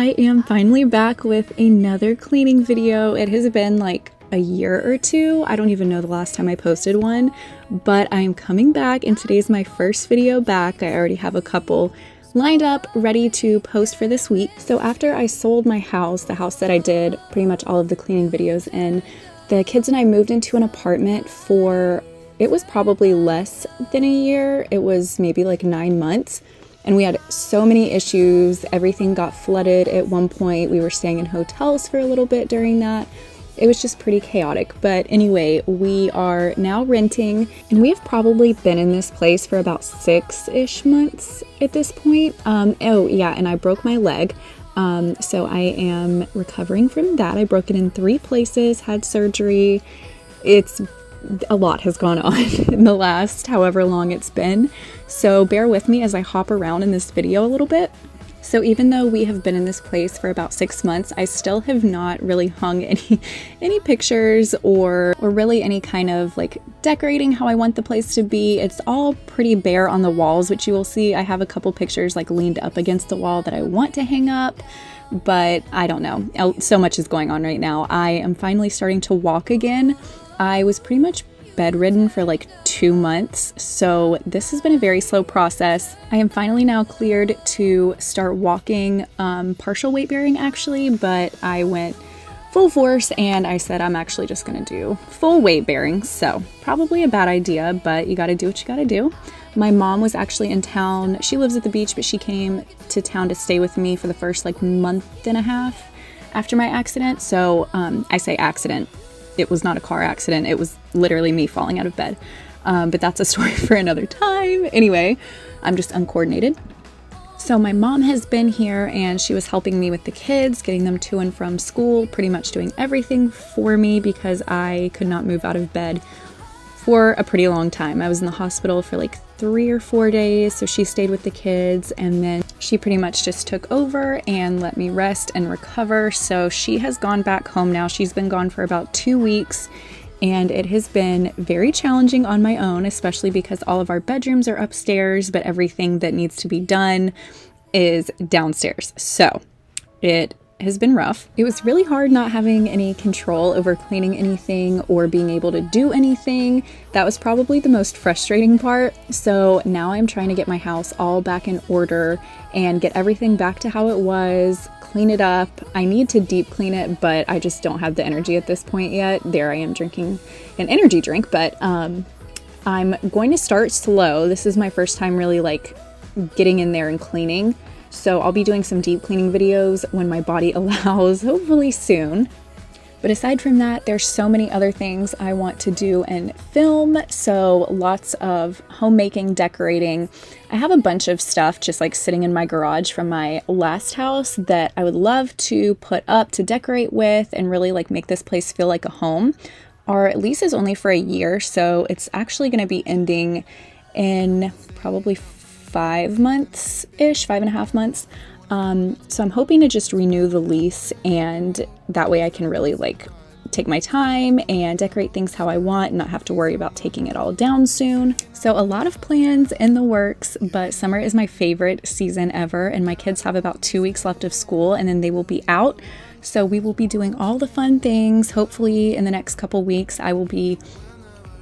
I am finally back with another cleaning video. It has been like a year or two. I don't even know the last time I posted one, but I am coming back and today's my first video back. I already have a couple lined up, ready to post for this week. So after I sold my house, the house that I did pretty much all of the cleaning videos in, the kids and I moved into an apartment for, it was probably less than a year. It was maybe like 9 months. And we had so many issues. Everything got flooded at one point. We were staying in hotels for a little bit during that. It was just pretty chaotic. But anyway, we are now renting and we have probably been in this place for about 6-ish months at this point. Oh yeah, and I broke my leg. So I am recovering from that. I broke it in 3 places, had surgery. A lot has gone on in the last however long it's been. So bear with me as I hop around in this video a little bit. So even though we have been in this place for about 6 months, I still have not really hung any pictures or really any kind of like decorating how I want the place to be. It's all pretty bare on the walls, which you will see. I have a couple pictures like leaned up against the wall that I want to hang up, but I don't know. So much is going on right now. I am finally starting to walk again. I was pretty much bedridden for like 2 months, so this has been a very slow process. I am finally now cleared to start walking, partial weight bearing actually, but I went full force and I said I'm actually just gonna do full weight bearing, so probably a bad idea, but you gotta do what you gotta do. My mom was actually in town. She lives at the beach, but she came to town to stay with me for the first like month and a half after my accident. So I say accident. It was not a car accident. It was literally me falling out of bed. But that's a story for another time. Anyway, I'm just uncoordinated. So my mom has been here and she was helping me with the kids, getting them to and from school, pretty much doing everything for me because I could not move out of bed for a pretty long time. I was in the hospital for like 3 or 4 days, so she stayed with the kids and then she pretty much just took over and let me rest and recover. So she has gone back home now. She's been gone for about 2 weeks and it has been very challenging on my own, especially because all of our bedrooms are upstairs, but everything that needs to be done is downstairs. So it has been rough. It was really hard not having any control over cleaning anything or being able to do anything. That was probably the most frustrating part. So now I'm trying to get my house all back in order and get everything back to how it was, clean it up. I need to deep clean it, but I just don't have the energy at this point yet. There I am drinking an energy drink, but I'm going to start slow. This is my first time really like getting in there and cleaning. So I'll be doing some deep cleaning videos when my body allows, hopefully soon. But aside from that, there's so many other things I want to do and film. So lots of homemaking, decorating. I have a bunch of stuff just like sitting in my garage from my last house that I would love to put up to decorate with and really like make this place feel like a home. Our lease is only for a year, so it's actually going to be ending in probably 5 months-ish, 5.5 months. So I'm hoping to just renew the lease and that way I can really like take my time and decorate things how I want and not have to worry about taking it all down soon. So a lot of plans in the works, but summer is my favorite season ever and my kids have about 2 weeks left of school and then they will be out. So we will be doing all the fun things. Hopefully in the next couple weeks I will be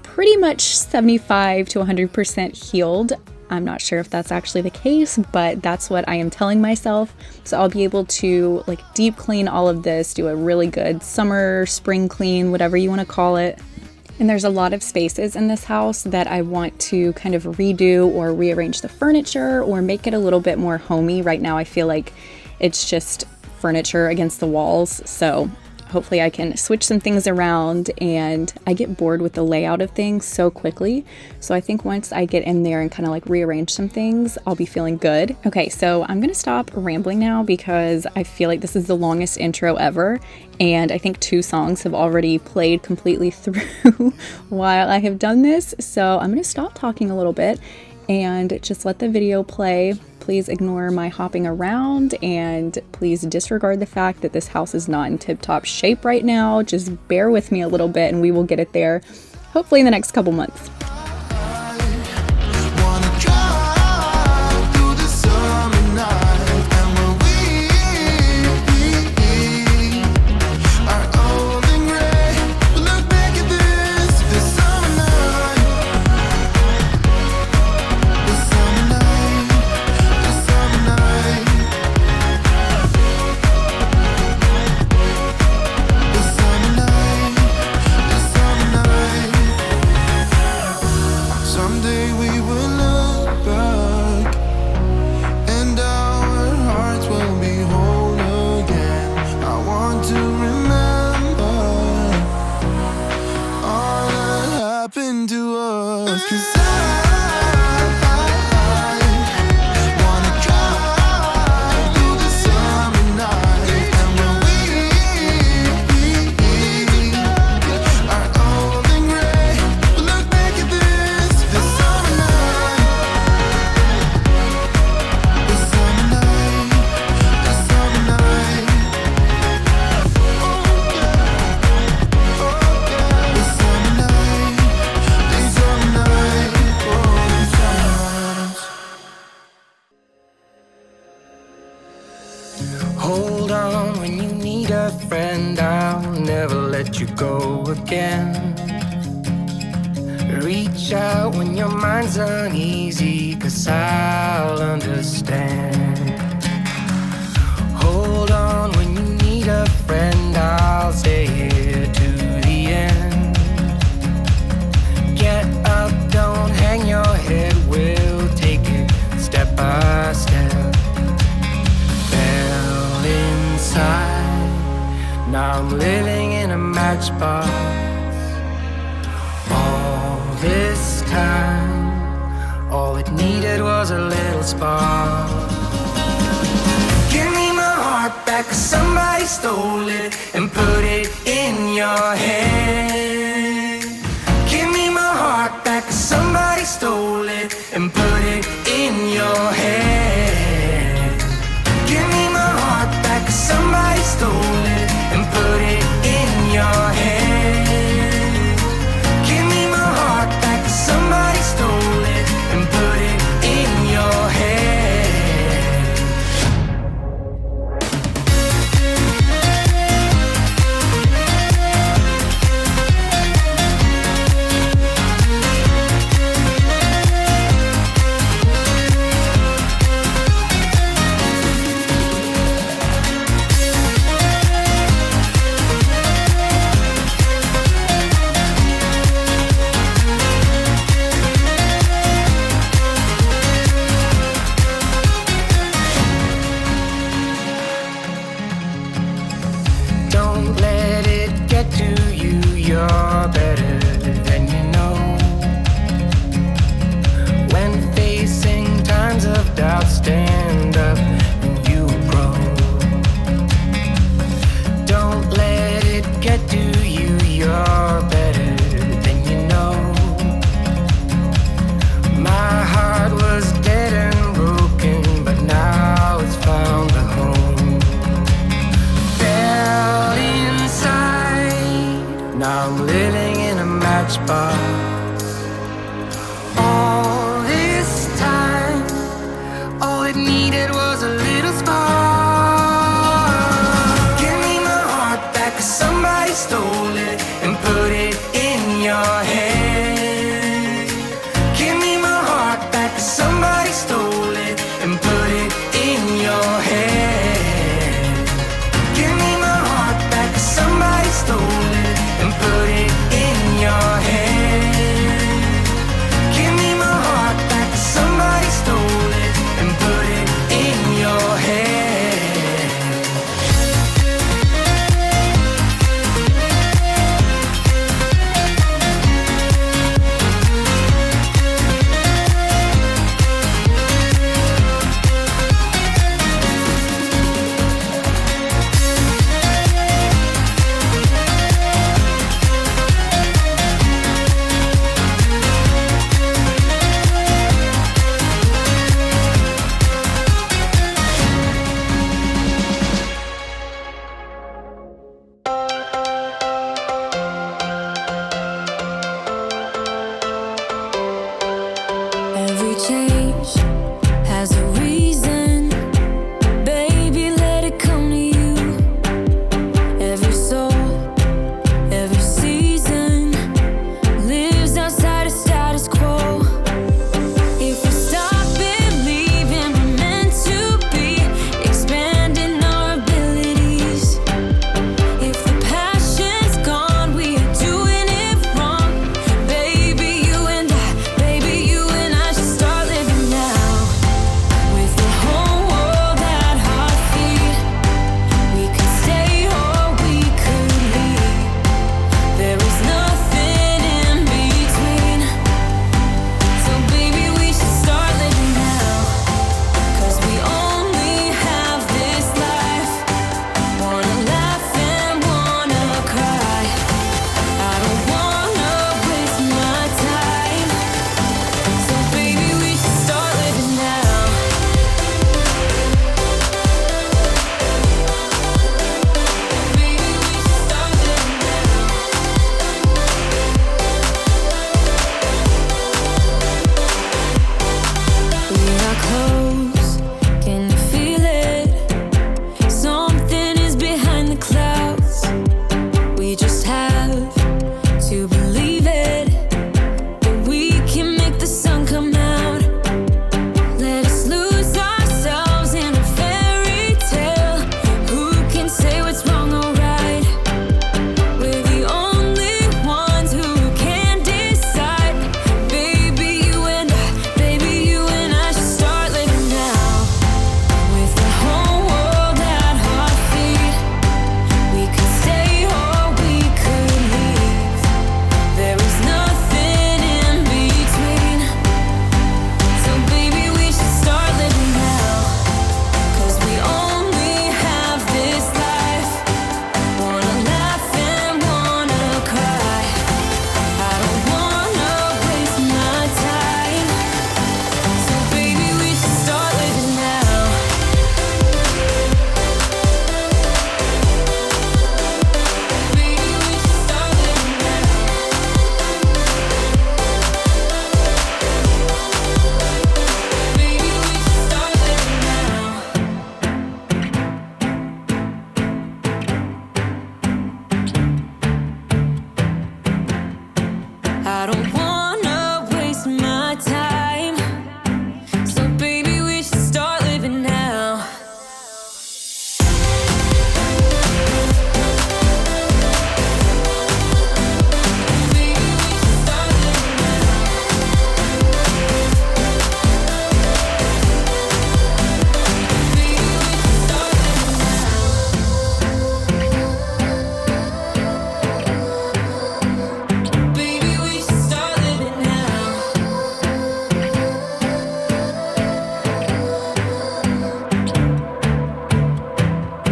pretty much 75 to 100% healed. I'm not sure if that's actually the case, but that's what I am telling myself. So I'll be able to like deep clean all of this, do a really good summer, spring clean, whatever you want to call it. And there's a lot of spaces in this house that I want to kind of redo or rearrange the furniture or make it a little bit more homey. Right now I feel like it's just furniture against the walls. So hopefully I can switch some things around, and I get bored with the layout of things so quickly. So I think once I get in there and kind of like rearrange some things, I'll be feeling good. Okay, so I'm gonna stop rambling now because I feel like this is the longest intro ever. And I think 2 songs have already played completely through while I have done this. So I'm gonna stop talking a little bit and just let the video play. Please ignore my hopping around and please disregard the fact that this house is not in tip-top shape right now. Just bear with me a little bit and we will get it there, hopefully in the next couple months. Hold on when you need a friend, I'll never let you go again. Reach out when your mind's uneasy, 'cause I'll understand. Hold on when you need a friend, I'll stay here to the end. Get up, don't hang your head, we'll take it step by step. Fell inside, now I'm living in a matchbox. All this time, all it needed was a little spark. Give me my heart back, 'cause somebody stole it and put it in your hand. Give me my heart back, 'cause somebody stole it and put it in your hand. Give me my heart back, 'cause somebody stole it and put it in your hand. Give me my heart back, 'cause somebody stole it and put it in your hand. Don't let it get to you, you're better than you know. When facing times of doubt, stand up